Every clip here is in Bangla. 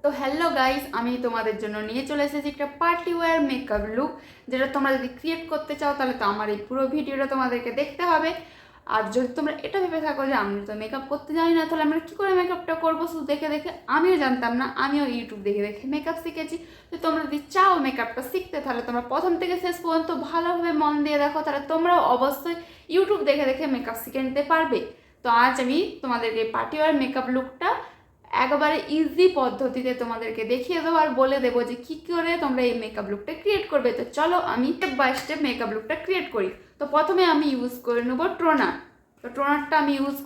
তো হ্যালো গাইস, আমি তোমাদের জন্য নিয়ে চলে এসেছি একটা পার্টি ওয়্যার মেকআপ লুক, যেটা তোমরা যদি ক্রিয়েট করতে চাও তাহলে তো আমার এই পুরো ভিডিওটা তোমাদেরকে দেখতে হবে। আর যদি তোমরা এটা ভেবে থাকো যে আমি তো মেকআপ করতে জানি না, তাহলে আমরা কী করে মেকআপটা করবো শুধু দেখে দেখে, আমিও জানতাম না, আমিও ইউটিউব দেখে দেখে মেকআপ শিখেছি। তো তোমরা যদি চাও মেকআপটা শিখতে, তাহলে তোমরা প্রথম থেকে শেষ পর্যন্ত ভালোভাবে মন দিয়ে দেখো, তাহলে তোমরাও অবশ্যই ইউটিউব দেখে দেখে মেকআপ শিখে নিতে পারবে। তো আজ আমি তোমাদেরকে পার্টি ওয়্যার মেকআপ লুকটা একেবারে ইজি পদ্ধতিতে তোমাদেরকে দেখিয়ে দেবো আর বলে দেবো যে কী করে তোমরা এই মেকআপ লুকটা ক্রিয়েট করবে। তো চলো আমি স্টেপ বাই স্টেপ মেকআপ লুকটা ক্রিয়েট করি। তো প্রথমে আমি ইউজ করে নেবো টোনার। তো টোনারটা আমি ইউজ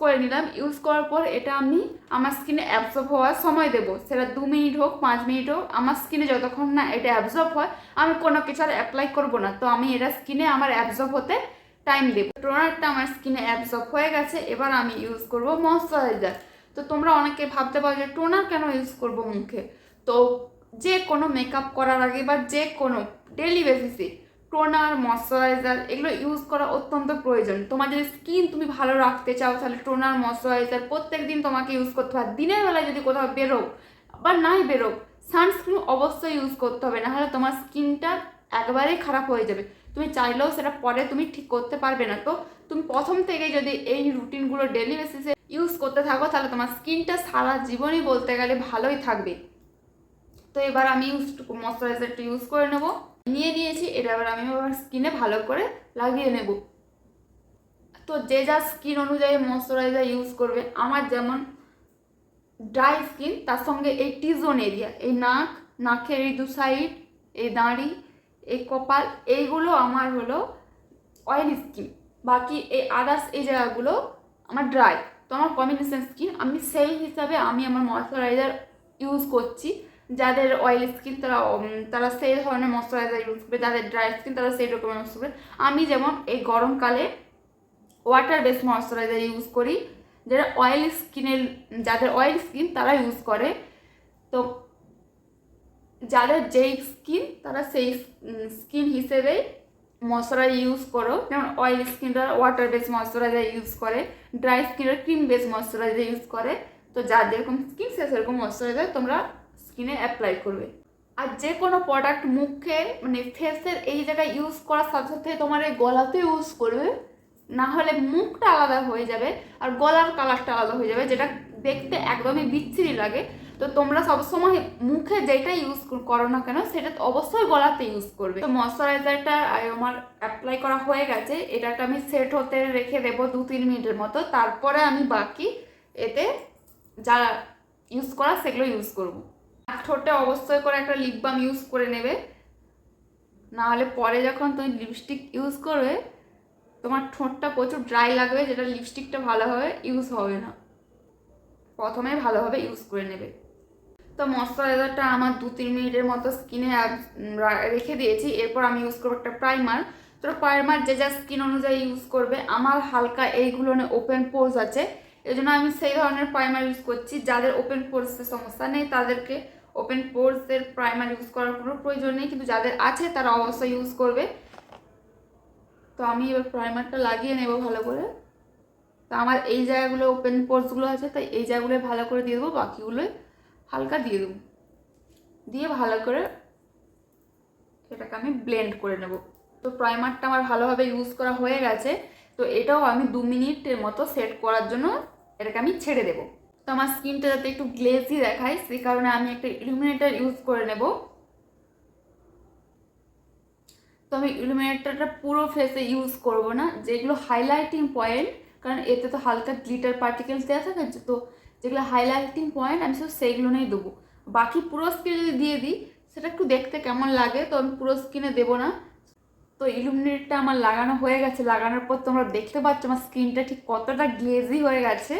করে নিলাম। ইউজ করার পর এটা আমি আমার স্কিনে অ্যাবজর্ব হওয়ার সময় দেবো, সেটা 2 মিনিট হোক 5 মিনিট হোক। আমার স্কিনে যতক্ষণ না এটা অ্যাবজর্ব হয় আমি কোনো কিছু আর অ্যাপ্লাই করবো না। তো আমি এটা স্কিনে আমার অ্যাবজর্ব হতে টাইম দেবো। টোনারটা আমার স্কিনে অ্যাবজর্ব হয়ে গেছে, এবার আমি ইউজ করব ময়শ্চারাইজার। তো তোমরা অনেকে ভাবতে পারো যে টোনার কেন ইউজ করব মুখে। তো যে কোনো মেকআপ করার আগে বা যে কোনো ডেলি বেসিসে টোনার ময়শ্চারাইজার এগুলো ইউজ করা অত্যন্ত প্রয়োজন। তোমার যদি স্কিন তুমি ভালো রাখতে চাও তাহলে টোনার ময়শ্চারাইজার প্রত্যেক দিন তোমাকে ইউজ করতে হবে। দিনের বেলায় যদি কোথাও বেরো বা নাই বেরো, সানস্ক্রিন অবশ্যই ইউজ করতে হবে, নাহলে তোমার স্কিনটা একবারেই খারাপ হয়ে যাবে। তুমি চাইলেও সেটা পরে তুমি ঠিক করতে পারবে না। তো তুমি প্রথম থেকে যদি এই রুটিনগুলো ডেলি বেসিসে ইউজ করতে থাকো তাহলে তোমার স্কিনটা সারা জীবনই বলতে গেলে ভালোই থাকবে। তো এবার আমি ময়শ্চারাইজারটা ইউজ করে নিয়েছি। এটা এবার আমি আমার স্কিনে ভালো করে লাগিয়ে নেব। তো যে যা স্কিন অনুযায়ী ময়শ্চারাইজার ইউজ করবে। আমার যেমন ড্রাই স্কিন, তার সঙ্গে এই টি জোন এরিয়া, এই নাকের এই 2 সাইড, এই দাঁড়ি, এই কপাল, এইগুলো আমার হলো অয়েলি স্কিন। বাকি এই আদার্স এই জায়গাগুলো আমার ড্রাই। তো আমার কম্বিনেশন স্কিন, আমি সেই হিসাবে আমি আমার ময়শ্চারাইজার ইউজ করছি। যাদের অয়েলি স্কিন তারা সেই ধরনের ময়শ্চারাইজার ইউজ করবে, যাদের ড্রাই স্কিন তারা সেই রকমের ইউজ করবে। আমি যেমন এই গরমকালে ওয়াটার বেস ময়শ্চারাইজার ইউজ করি, যাদের অয়েল স্কিন তারা ইউজ করে। তো যাদের যেই স্কিন তারা সেই স্কিন হিসেবে ময়শ্চারাইজার ইউজ করো। যেমন অয়েল স্কিনরা ওয়াটার বেস ময়শ্চারাইজার ইউজ করে, ড্রাই স্কিনরা ক্রিম বেস ময়শ্চারাইজার ইউজ করে। তো যার যেরকম স্কিন সেরকম ময়শ্চারাইজার তোমরা স্কিনে অ্যাপ্লাই করবে। আর যে কোনো প্রোডাক্ট মুখে মানে ফেসের এই জায়গায় ইউজ করার সাথে সাথে তোমার এই গলাতে ইউজ করবে, না হলে মুখটা আলাদা হয়ে যাবে আর গলার কালারটা আলাদা হয়ে যাবে, যেটা দেখতে একদমই বিচ্ছিরি লাগে। তো তোমরা সবসময় মুখে যেটা ইউজ করো না কেন সেটা অবশ্যই গলাতে ইউজ করবে। তো ময়শ্চারাইজারটা আমার অ্যাপ্লাই করা হয়ে গেছে, এটাকে আমি সেট হতে রেখে দেবো 2-3 মিনিটের মতো। তারপরে আমি বাকি এতে যা ইউজ করা সেগুলো ইউজ করবো। আর ঠোঁটে অবশ্যই করে একটা লিপ বাম ইউজ করে নেবে, নাহলে পরে যখন তুমি লিপস্টিক ইউজ করবে তোমার ঠোঁটটা প্রচুর ড্রাই লাগবে, যেটা লিপস্টিকটা ভালোভাবে ইউজ হবে না। প্রথমে ভালোভাবে ইউজ করে নেবে। তো ময়শ্চারাইজারটা আমার 2-3 মিনিটের মতো স্কিনে রেখে দিয়েছি। এরপর আমি ইউজ করবো একটা প্রাইমার। তো প্রাইমার যে যা স্কিন অনুযায়ী ইউজ করবে। আমার হালকা এইগুলো ওপেন পোর্স আছে, এই জন্য আমি সেই ধরনের প্রাইমার ইউজ করছি। যাদের ওপেন পোর্সের সমস্যা নেই তাদেরকে ওপেন পোর্সের প্রাইমার ইউজ করার কোনো প্রয়োজন নেই, কিন্তু যাদের আছে তারা অবশ্যই ইউজ করবে। তো আমি এবার প্রাইমারটা লাগিয়ে নেব ভালো করে। তো আমার এই জায়গাগুলো ওপেন পোর্সগুলো আছে, তাই এই জায়গাগুলো ভালো করে দিয়ে দেবো, বাকিগুলো হালকা দিয়ে দেবো। দিয়ে ভালো করে এটাকে আমি ব্লেন্ড করে নেব। তো প্রাইমারটা আমার ভালোভাবে ইউজ করা হয়ে গেছে। তো এটাও আমি 2 মিনিটের মতো সেট করার জন্য এটাকে আমি ছেড়ে দেবো। তো আমার স্কিনটা যাতে একটু গ্লেজি দেখায় সেই কারণে আমি একটা ইলুমিনেটর ইউজ করে নেব। তো আমি ইলুমিনেটরটা পুরো ফেসে ইউজ করব না, যেগুলো হাইলাইটিং পয়েন্ট, কারণ এতে তো হালকা গ্লিটার পার্টিকেলস দেওয়া থাকে। তো যেগুলো হাইলাইটিং পয়েন্ট আমি শুধু সেইগুলো নিয়েই দেবো। বাকি পুরো স্কিনে যদি দিয়ে দিই সেটা একটু দেখতে কেমন লাগে, তো আমি পুরো স্কিনে দেবো না। তো ইলুমিনেটরটা আমার লাগানো হয়ে গেছে। লাগানোর পর তোমরা দেখতে পাচ্ছ আমার স্কিনটা ঠিক কতটা গ্লেজি হয়ে গেছে।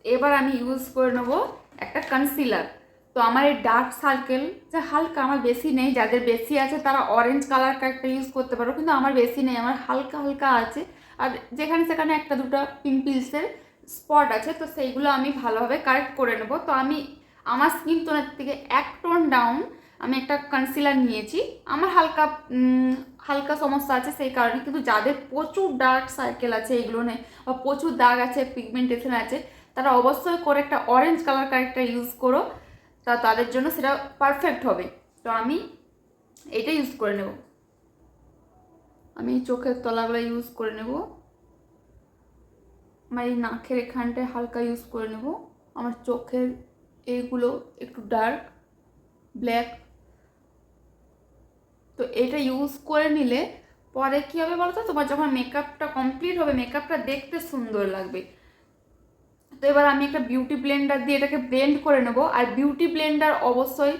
এবার আমি ইউজ করে নেবো একটা কনসিলার। তো আমার এই ডার্ক সার্কেল যা হালকা, আমার বেশি নেই, যাদের বেশি আছে তারা অরেঞ্জ কালার একটা ইউজ করতে পারো, কিন্তু আমার বেশি নেই, আমার হালকা হালকা আছে। আর যেখানে সেখানে একটা দুটো পিম্পলসের স্পট আছে, তো সেইগুলো আমি ভালোভাবে কারেক্ট করে নেব। তো আমি আমার স্কিন টোনের থেকে 1 টোন ডাউন আমি একটা কনসিলার নিয়েছি। আমার হালকা হালকা সমস্যা আছে সেই কারণে, কিন্তু যাদের প্রচুর ডার্ক সার্কেল আছে এগুলো নেই বা প্রচুর দাগ আছে, পিগমেন্টেশন আছে, তারা অবশ্যই করে একটা অরেঞ্জ কালার কারেক্টার ইউজ করো, তাদের জন্য সেটা পারফেক্ট হবে। তো আমি এটা ইউজ করে নেব। আমি চোখের তলাগুলো ইউজ করে নেব, আমার এই নাকের এখানটায় হালকা ইউজ করে নেব, আমার চোখের এইগুলো একটু ডার্ক ব্ল্যাক। তো এটা ইউজ করে নিলে পরে কী হবে বলো তো, তোমার যখন মেকআপটা কমপ্লিট হবে মেকআপটা দেখতে সুন্দর লাগবে। তো এবার আমি একটা বিউটি ব্লেন্ডার দিয়ে এটাকে ব্লেন্ড করে নেব। আর বিউটি ব্লেন্ডার অবশ্যই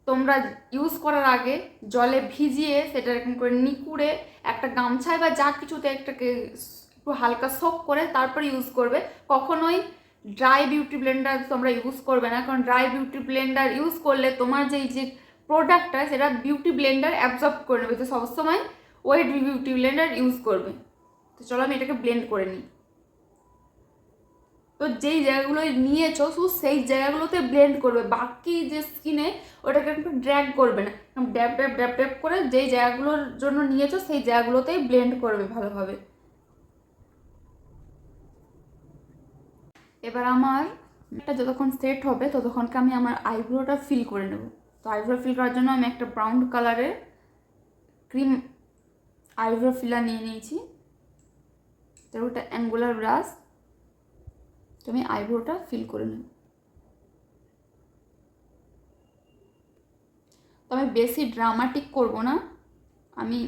তোমরা ইউজ করার আগে জলে ভিজিয়ে সেটা এরকম করে নিকুড়ে একটা গামছায় বা যা কিছুতে একটাকে একটু হালকা সোক করে তারপর ইউজ করবে। কখনোই ড্রাই বিউটি ব্লেন্ডার তোমরা ইউজ করবে না, কারণ ড্রাই বিউটি ব্লেন্ডার ইউজ করলে তোমার যে প্রোডাক্টটা সেটা বিউটি ব্লেন্ডার অ্যাবজর্ব করে নেবে। তো সবসময় ওয়েট বিউটি ব্লেন্ডার ইউজ করবে। তো চলো আমি এটাকে ব্লেন্ড করে নিই। তো যেই জায়গাগুলো নিয়েছো শুধু সেই জায়গাগুলোতে ব্লেন্ড করবে, বাকি যে স্কিনে ওটাকে একটু ড্র্যাগ করবে না, ড্যাপ ড্যাপ ড্যাপ ড্যাপ করে যেই জায়গাগুলোর জন্য নিয়েছো সেই জায়গাগুলোতেই ব্লেন্ড করবে ভালোভাবে। এবার আমার এটা যতক্ষণ সেট হবে ততক্ষণকে আমি আমার আইব্রোটা ফিল করে নেব। তো আইব্রো ফিল করার জন্য আমি একটা ব্রাউন কালারের ক্রিম আইব্রো ফিলার নিয়ে নিয়েছি। তো ওটা অ্যাঙ্গুলার ব্রাশ, তো আমি আইব্রোটা ফিল করে নেব। তো আমি বেশি ড্রামাটিক করব না, আমি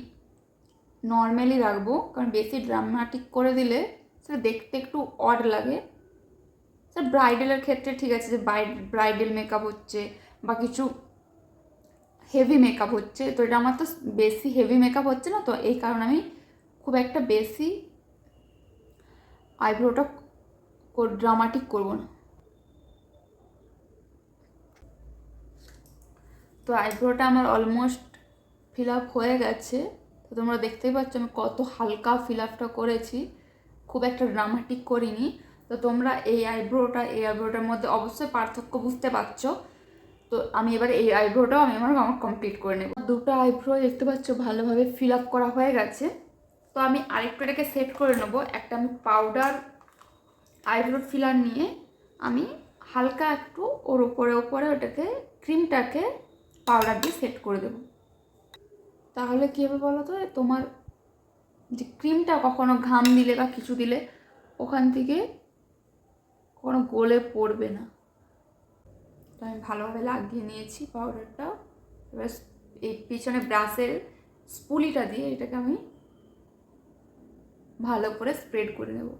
নর্মালি রাখবো, কারণ বেশি ড্রামাটিক করে দিলে সেটা দেখতে একটু অড লাগে। স্যার ব্রাইডালের ক্ষেত্রে ঠিক আছে, যে ব্রাইডাল মেকআপ হচ্ছে বা কিছু হেভি মেকআপ হচ্ছে, তো এটা আমার তো বেশি হেভি মেকআপ হচ্ছে না, তো এই কারণে আমি খুব একটা বেশি আইব্রোটা ড্রামাটিক করব না। তো আইব্রোটা আমার অলমোস্ট ফিল আপ হয়ে গেছে। তো তোমরা দেখতেই পাচ্ছ আমি কত হালকা ফিল আপটা করেছি, খুব একটা ড্রামাটিক করিনি। তো তোমরা এই আইব্রোটার মধ্যে অবশ্যই পার্থক্য বুঝতে পারছো। তো আমি এবার এই আইব্রোটাও আমার কমপ্লিট করে নেব। দুটো আইব্রো দেখতে পাচ্ছ ভালোভাবে ফিল আপ করা হয়ে গেছে। তো আমি আরেকটু এটাকে সেট করে নেবো। একটা আমি পাউডার আইব্রো ফিলার নিয়ে আমি হালকা একটু ওর ওপরে ওটাকে ক্রিমটাকে পাউডার দিয়ে সেট করে দেবো। তাহলে কী হবে বলো তো, তোমার যে ক্রিমটা কখনো ঘাম দিলে বা কিছু দিলে ওখান থেকে কোনো গলে পড়বে না। তো আমি ভালোভাবে লাগিয়ে নিয়েছি পাউডারটা। এবার এই পিছনে ব্রাশের স্পুলিটা দিয়ে এটাকে আমি ভালো করে স্প্রেড করে নেব।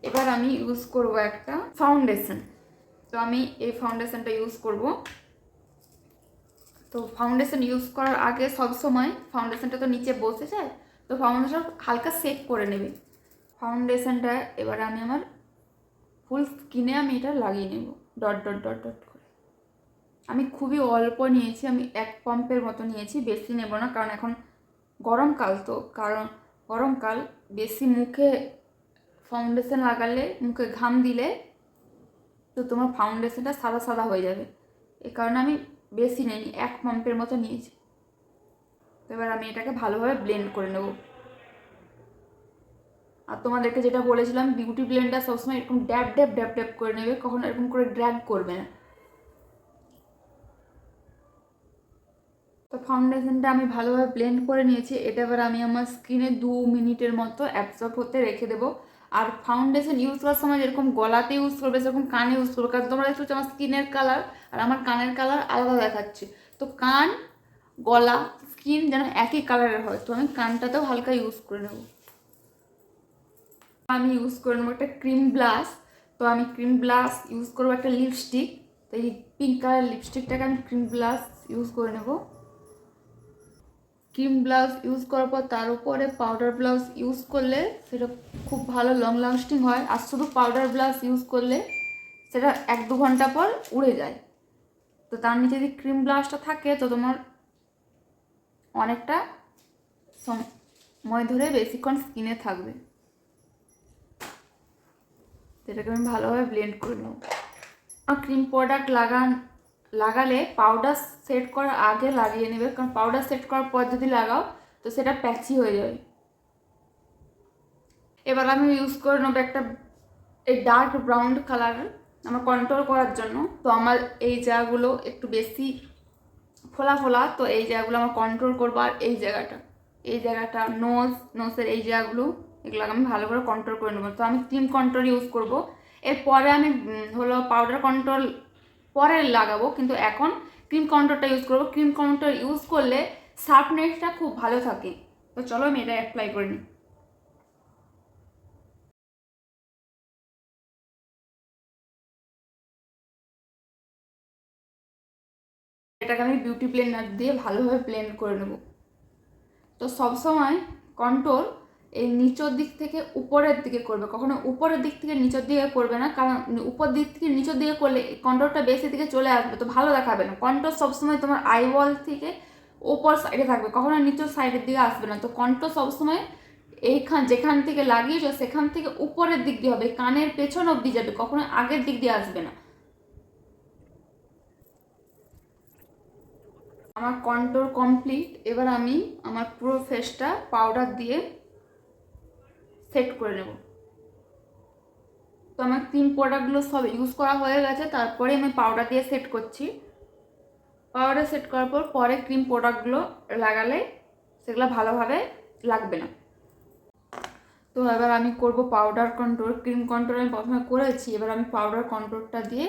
এবার আমি ইউজ করব একটা ফাউন্ডেশন। তো আমি এই ফাউন্ডেশনটা ইউজ করব। তো ফাউন্ডেশন ইউজ করার আগে সবসময় ফাউন্ডেশনটা তো নিচে বসে যায়, তো ফাউন্ডেশন হালকা সেট করে নেবে ফাউন্ডেশনটা। এবার আমি আমার ফুল স্কিনে আমি এটা লাগিয়ে নেব ডট ডট ডট ডট করে। আমি খুবই অল্প নিয়েছি, আমি 1 পাম্পের মতো নিয়েছি, বেশি নেব না, কারণ এখন গরমকাল। তো কারণ গরমকাল বেশি মুখে ফাউন্ডেশন লাগালে, মুখে ঘাম দিলে তো তোমার ফাউন্ডেশনটা সাদা সাদা হয়ে যাবে। এই কারণে আমি বেশি নিইনি, 1 পাম্পের মতো নিয়েছি। তো এবার আমি এটাকে ভালোভাবে ব্লেন্ড করে নেব। আর তোমাদেরকে যেটা বলেছিলাম বিউটি ব্লেন্ডার সবসময় এরকম ড্যাপ ড্যাপ ড্যাপ ড্যাপ করে নেবে, কখনো এরকম করে ড্র্যাগ করবে না। তো ফাউন্ডেশনটা আমি ভালোভাবে ব্লেন্ড করে নিয়েছি। এটা এবার আমি আমার স্কিনে 2 মিনিটের মতো অ্যাবজর্ব হতে রেখে দেবো। আর ফাউন্ডেশন ইউজ করার সময় যেরকম গলাতে ইউজ করবে সেরকম কানে ইউজ করবে, কারণ তোমরা দেখছো আমার স্কিনের কালার আর আমার কানের কালার আলাদা দেখাচ্ছে। তো কান গলা স্কিন যেন একই কালারের হয়। তো আমি কানটাতেও হালকা ইউজ করে নেব। আমি ইউজ করে নেবো একটা ক্রিম ব্লাশ। তো আমি ক্রিম ব্লাশ ইউজ করবো একটা লিপস্টিক। তো এই পিঙ্ক কালার লিপস্টিকটাকে আমি ক্রিম ব্লাশ ইউজ করে নেব। ক্রিম ব্লাউজ ইউজ করার পর তার উপরে পাউডার ব্লাউজ ইউজ করলে সেটা খুব ভালো লং লাস্টিং হয়। আর শুধু পাউডার ব্লাউজ ইউজ করলে সেটা 1-2 ঘন্টা পর উড়ে যায়। তো তার নিচে যদি ক্রিম ব্লাউজটা থাকে তো তোমার অনেকটা সময় ধরে বেশিক্ষণ স্কিনে থাকবে। এটাকে আমি ভালোভাবে ব্লেন্ড করে নেব। ক্রিম প্রোডাক্ট লাগালে পাউডার সেট করার আগে লাগিয়ে নেবে, কারণ পাউডার সেট করার পর যদি লাগাও তো সেটা প্যাচি হয়ে যাবে। এবার আমি ইউজ করে নেবো একটা এই ডার্ক ব্রাউন কালার আমার কন্ট্রোল করার জন্য। তো আমার এই জায়গাগুলো একটু বেশি ফোলা ফোলা, তো এই জায়গাগুলো আমার কন্ট্রোল করবো। আর এই জায়গাটা নোজের এই জায়গাগুলো, এগুলো আমি ভালো করে কন্ট্রোল করে নেবো। তো আমি ক্রিম কন্ট্রোল ইউজ করব। এরপরে আমি হলো পাউডার কন্ট্রোল পরে লাগাবো, কিন্তু এখন ক্রিম কন্ট্রোলটা ইউজ করবো। ক্রিম কন্ট্রোল ইউজ করলে শার্পনেসটা খুব ভালো থাকে। তো চলো আমি এটা অ্যাপ্লাই করে নিই। এটাকে আমি বিউটি ব্লেন্ডার দিয়ে ভালোভাবে ব্লেন্ড করে নেব। তো সবসময় কন্ট্রোল এই নিচের দিক থেকে উপরের দিকে করবে, কখনো উপরের দিক থেকে নিচের দিকে করবে না, কারণ উপর দিক থেকে নিচের দিকে করলে কন্ট্রোলটা বেশি দিকে চলে আসবে, তো ভালো দেখাবে না। কন্ট্রোল সবসময় তোমার আইবল থেকে উপর সাইডে থাকবে, কখনো নিচের সাইডের দিকে আসবে না। তো কন্ট্রোল সবসময় যেখান থেকে লাগিয়েছো সেখান থেকে উপরের দিক দিয়ে হবে, কানের পেছন অবধি যাবে, কখনো আগের দিক দিয়ে আসবে না। আমার কন্ট্রোল কমপ্লিট। এবার আমি আমার পুরো ফেসটা পাউডার দিয়ে সেট করে নেব। তো আমার ক্রিম প্রোডাক্টগুলো সব ইউজ করা হয়ে গেছে, তারপরে আমি পাউডার দিয়ে সেট করছি। পাউডার সেট করার পরে ক্রিম প্রোডাক্টগুলো লাগালে সেগুলো ভালোভাবে লাগবে না। তো এবার আমি করব পাউডার কন্ট্রোল। ক্রিম কন্ট্রোল আমি প্রথমে করেছি, এবার আমি পাউডার কন্ট্রোলটা দিয়ে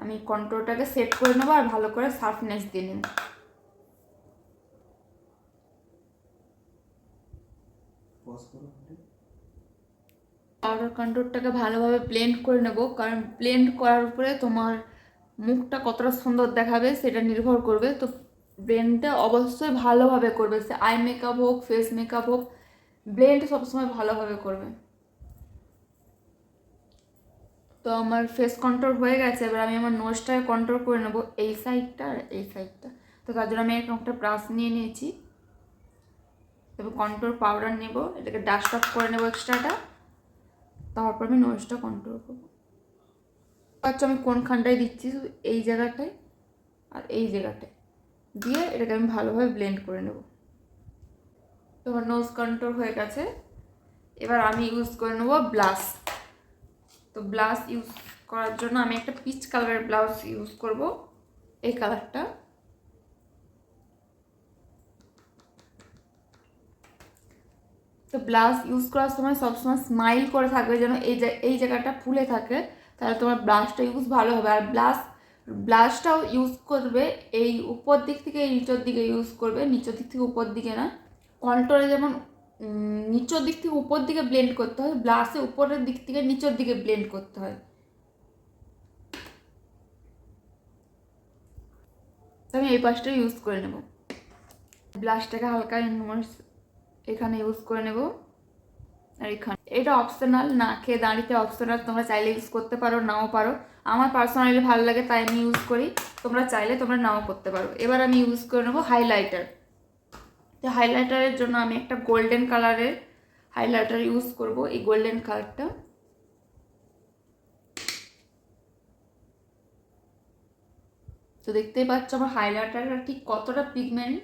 আমি কন্ট্রোলটাকে সেট করে নেবো আর ভালো করে শার্পনেস দিয়ে নেব। পাউডার কন্ট্রোলটাকে ভালোভাবে ব্লেন্ড করে নেব, কারণ ব্লেন্ড করার উপরে তোমার মুখটা কতটা সুন্দর দেখাবে সেটা নির্ভর করবে। তো ব্লেন্ডটা অবশ্যই ভালোভাবে করবে, সে আই মেকআপ হোক ফেস মেকআপ হোক, ব্লেন্ড সবসময় ভালোভাবে করবে। তো আমার ফেস কন্ট্রোল হয়ে গেছে, এবার আমি আমার নোজটাকে কন্ট্রোল করে নেব, এই সাইডটা আর এই সাইডটা। তো তার জন্য আমি একটা ব্রাশ নিয়ে নিয়েছি, এবার কন্ট্রোল পাউডার নেব, এটাকে ডাস্ট অফ করে নেব এক্সট্রাটা, তারপর আমি নোজটা কন্ট্রোল করবো। আচ্ছা আমি কোনখানটায় দিচ্ছি, এই জায়গাটায় আর এই জায়গাটায় দিয়ে এটাকে আমি ভালোভাবে ব্লেন্ড করে নেব। তোমার নোজ কন্ট্রোল হয়ে গেছে। এবার আমি ইউজ করে নেব ব্লাশ। তো ব্লাশ ইউজ করার জন্য আমি একটা পিচ কালারের ব্লাউজ ইউজ করব, এই কালারটা। তো ব্লাশ ইউজ করার সময় সবসময় স্মাইল করে থাকবে, যেন এই জায়গাটা ফুলে থাকে, তাহলে তোমার ব্লাশটা ইউজ ভালো হবে। আর ব্লাশটাও ইউজ করবে এই উপর দিক থেকে এই নিচের দিকে ইউজ করবে, নিচের দিক থেকে উপর দিকে না। কন্ট্রোলে যেমন নিচের দিক থেকে উপর দিকে ব্লেন্ড করতে হয়, ব্লাশে উপরের দিক থেকে নিচের দিকে ব্লেন্ড করতে হয়। তো আমি এই পাশটা ইউজ করে নেব। ব্লাশটাকে হালকা এখানে ইউজ করে নেব, আর এখানে এটা অপশনাল, না খেয়ে দাঁড়িতে অপশনাল, তোমরা চাইলে ইউজ করতে পারো নাও পারো। আমার পার্সোনালি ভালো লাগে তাই আমি ইউজ করি, তোমরা চাইলে তোমরা নাও করতে পারো। এবার আমি ইউজ করে নেবো হাইলাইটার। তো হাইলাইটারের জন্য আমি একটা গোল্ডেন কালারের হাইলাইটার ইউজ করব, এই গোল্ডেন কালারটা। তো দেখতেই পাচ্ছ আমার হাইলাইটারটা ঠিক কতটা পিগমেন্ট।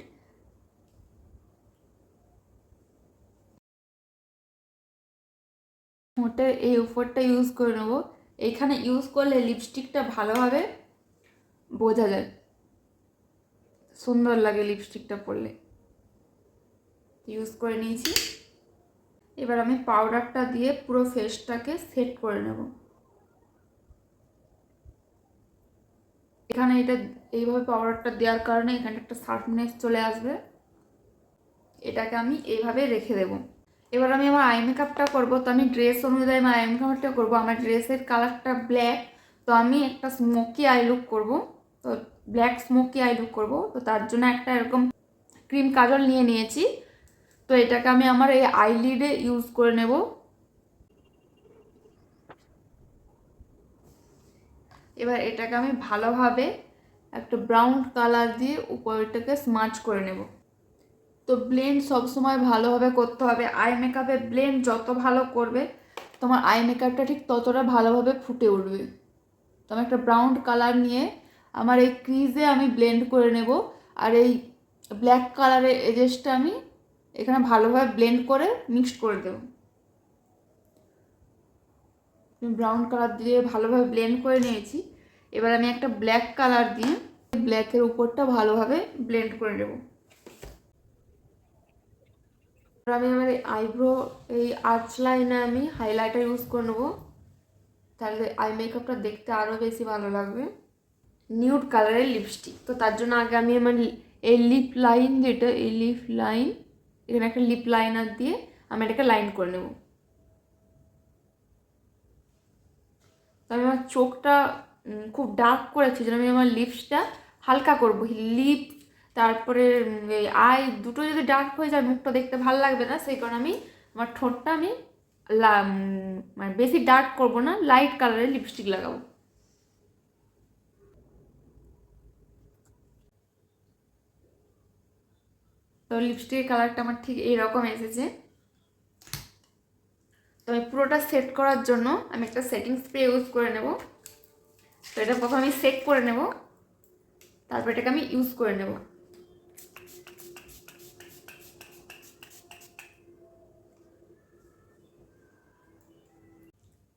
ওটা এই উপরটা ইউজ করে নেবো, এইখানে ইউজ করলে লিপস্টিকটা ভালোভাবে বোঝা যায়, সুন্দর লাগে লিপস্টিকটা পরলে। ইউজ করে নিয়েছি। এবার আমি পাউডারটা দিয়ে পুরো ফেসটাকে সেট করে নেব। এখানে এইভাবে পাউডারটা দেওয়ার কারণে এখানে একটা শার্পনেস চলে আসবে, এটাকে আমি এইভাবে রেখে দেব। এবার আমি আমার আই মেকআপটা করবো। তো আমি ড্রেস অনুযায়ী আমার আই মেকআপটা করবো। আমার ড্রেসের কালারটা ব্ল্যাক, তো আমি একটা স্মোকি আই লুক করবো। তো ব্ল্যাক স্মোকি আই লুক করবো, তো তার জন্য একটা এরকম ক্রিম কাজল নিয়ে নিয়েছি। তো এটাকে আমি আমার এই আইলিডে ইউজ করে নেব। এবার এটাকে আমি ভালোভাবে একটা ব্রাউন কালার দিয়ে উপরটাকে স্মাচ করে নেব। তো ব্লেন্ড সবসময় ভালোভাবে করতে হবে। আই মেকআপে ব্লেন্ড যত ভালো করবে তোমার আই মেকআপটা ঠিক ততটা ভালোভাবে ফুটে উঠবে। তো আমি একটা ব্রাউন কালার নিয়ে আমার এই ক্রিজে আমি ব্লেন্ড করে নেব, আর এই ব্ল্যাক কালারের এজেসটা আমি এখানে ভালোভাবে ব্লেন্ড করে মিক্সড করে দেব। ব্রাউন কালার দিয়ে ভালোভাবে ব্লেন্ড করে নিয়েছি। এবার আমি একটা ব্ল্যাক কালার দিয়ে ব্ল্যাকের উপরটা ভালোভাবে ব্লেন্ড করে নেব। আমি আমার এই আইব্রো এই আর্চ লাইনে আমি হাইলাইটার ইউজ করে নেবো, তাহলে আই মেকআপটা দেখতে আরও বেশি ভালো লাগবে। নিউড কালারের লিপস্টিক, তো তার জন্য আগে আমি আমার এই লিপ লাইন যেটা, এই লিপ লাইন, এখানে একটা লিপ লাইনার দিয়ে আমি এটাকে লাইন করে নেব। তো আমি আমার চোখটা খুব ডার্ক করেছি, যেন আমি আমার লিপসটা হালকা করব। লিপ তারপরে আই দুটো যদি ডার্ক হয়ে যায় মুখটা দেখতে ভালো লাগবে না, সেই কারণে আমি আমার ঠোঁটটা আমি মানে বেশি ডার্ক করব না, লাইট কালারের লিপস্টিক লাগাবো। তো লিপস্টিকের কালারটা আমার ঠিক এইরকম এসেছে। তো আমি পুরোটা সেট করার জন্য আমি একটা সেটিং স্প্রে ইউজ করে নেব। তো এটা প্রথমে আমি সেট করে নেব, তারপর এটাকে আমি ইউজ করে নেব।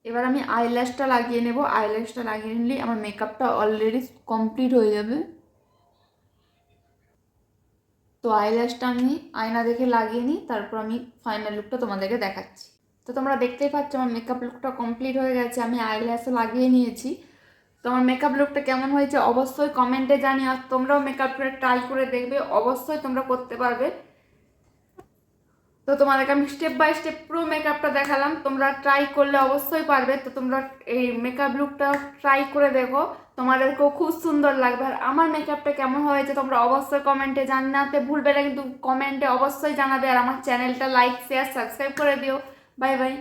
এবার আমি আইল্যাশটা লাগিয়ে নেব। আইল্যাশটা লাগিয়ে নিলেই আমার মেকআপটা অলরেডি কমপ্লিট হয়ে যাবে। তো আইল্যাশটা আমি আয়না দেখে লাগিয়ে নিই, তারপর আমি ফাইনাল লুকটা তোমাদেরকে দেখাচ্ছি। তো তোমরা দেখতেই পাচ্ছ আমার মেকআপ লুকটা কমপ্লিট হয়ে গেছে, আমি আইল্যাশও লাগিয়ে নিয়েছি। তো আমার মেকআপ লুকটা কেমন হয়েছে অবশ্যই কমেন্টে জানিও। আর তোমরাও মেকআপ করে ট্রাই করে দেখবে, অবশ্যই তোমরা করতে পারবে। তো তোমাদেরকে আমি স্টেপ বাই স্টেপ পুরো মেকআপটা দেখালাম, তোমরা ট্রাই করলে অবশ্যই পারবে। তো তোমরা এই মেকআপ লুকটা ট্রাই করে দেখো, তোমাদেরকেও খুব সুন্দর লাগবে। আর আমার মেকআপটা কেমন হয়েছে তোমরা অবশ্যই কমেন্টে জানাতে ভুলবে না, কিন্তু কমেন্টে অবশ্যই জানাবে। আর আমার চ্যানেলটা লাইক শেয়ার সাবস্ক্রাইব করে দিও। Bye bye.